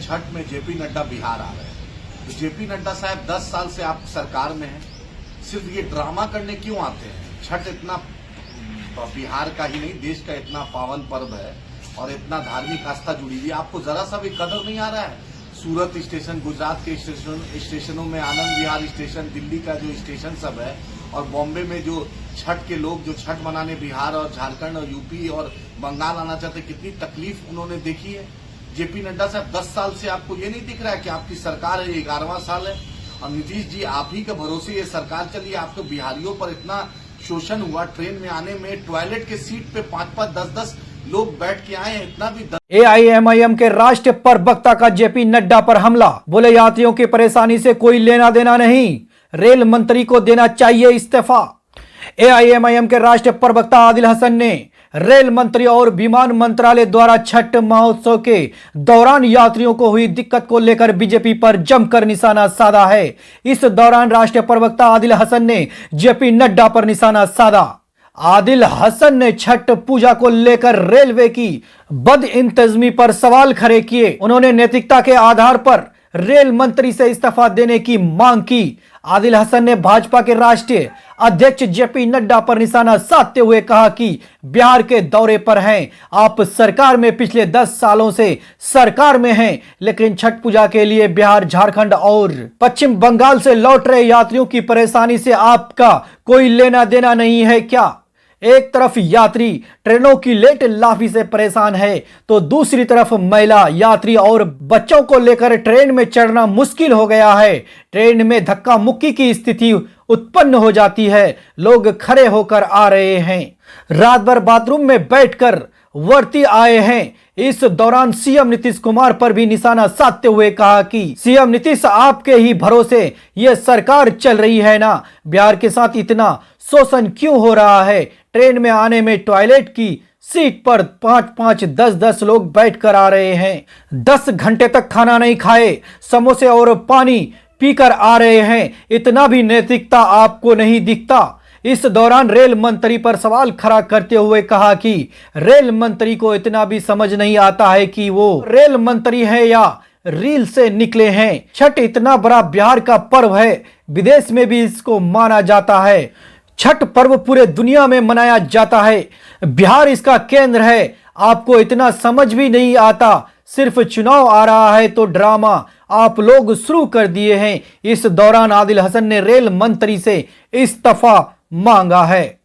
छठ में जेपी नड्डा बिहार आ रहे हैं। तो जेपी नड्डा साहब 10 साल से आप सरकार में हैं, सिर्फ ये ड्रामा करने क्यों आते हैं? छठ इतना बिहार का ही नहीं देश का इतना पावन पर्व है और इतना धार्मिक आस्था जुड़ी हुई, आपको जरा सा भी कदर नहीं आ रहा है? सूरत स्टेशन, गुजरात के स्टेशनों में आनंद विहार स्टेशन, दिल्ली का जो स्टेशन सब है और बॉम्बे में जो छठ के लोग जो छठ मनाने बिहार और झारखंड और यूपी और बंगाल आना चाहते, कितनी तकलीफ उन्होंने देखी है। जेपी नड्डा साहब 10 साल से आपको ये नहीं दिख रहा है कि आपकी सरकार है, 11वां साल है और नीतीश जी आप ही के भरोसे ये सरकार चली। आपको बिहारियों पर इतना शोषण हुआ, ट्रेन में आने में टॉयलेट के सीट पे 5-5, 10-10 लोग बैठ के आए हैं, इतना भी एआईएमआईएम के राष्ट्रीय प्रवक्ता का जेपी नड्डा पर हमला। बोले यात्रियों की परेशानी से कोई लेना देना नहीं, रेल मंत्री को देना चाहिए इस्तीफा। एआईएमआईएम के राष्ट्रीय प्रवक्ता आदिल हसन ने रेल मंत्री और विमान मंत्रालय द्वारा छठ महोत्सव के दौरान यात्रियों को हुई दिक्कत को लेकर बीजेपी पर जमकर निशाना साधा है। इस दौरान राष्ट्रीय प्रवक्ता आदिल हसन ने जेपी नड्डा पर निशाना साधा। आदिल हसन ने छठ पूजा को लेकर रेलवे की बदइंतजामी पर सवाल खड़े किए। उन्होंने नैतिकता के आधार पर रेल मंत्री से इस्तीफा देने की मांग की। आदिल हसन ने भाजपा के राष्ट्रीय अध्यक्ष जेपी नड्डा पर निशाना साधते हुए कहा कि बिहार के दौरे पर हैं, आप सरकार में पिछले 10 सालों से सरकार में हैं, लेकिन छठ पूजा के लिए बिहार, झारखंड और पश्चिम बंगाल से लौट रहे यात्रियों की परेशानी से आपका कोई लेना देना नहीं है क्या? एक तरफ यात्री ट्रेनों की लेट लाफी से परेशान है तो दूसरी तरफ महिला यात्री और बच्चों को लेकर ट्रेन में चढ़ना मुश्किल हो गया है। ट्रेन में धक्का मुक्की की स्थिति उत्पन्न हो जाती है, लोग खड़े होकर आ रहे हैं, रात भर बाथरूम में बैठकर वर्ती आए हैं। इस दौरान सीएम नीतीश कुमार पर भी निशाना साधते हुए कहा कि सीएम नीतीश आपके ही भरोसे ये सरकार चल रही है ना, बिहार के साथ इतना शोषण क्यों हो रहा है? ट्रेन में आने में टॉयलेट की सीट पर 5-5, 10-10 लोग बैठकर आ रहे हैं, 10 घंटे तक खाना नहीं खाए, समोसे और पानी पीकर आ रहे हैं, इतना भी नैतिकता आपको नहीं दिखता? इस दौरान रेल मंत्री पर सवाल खड़ा करते हुए कहा कि रेल मंत्री को इतना भी समझ नहीं आता है कि वो रेल मंत्री है या रील से निकले हैं। छठ इतना बड़ा बिहार का पर्व है, विदेश में भी इसको माना जाता है। छठ पर्व पूरे दुनिया में मनाया जाता है, बिहार इसका केंद्र है, आपको इतना समझ भी नहीं आता। सिर्फ चुनाव आ रहा है तो ड्रामा आप लोग शुरू कर दिए हैं। इस दौरान आदिल हसन ने रेल मंत्री से इस्तीफा मांगा है।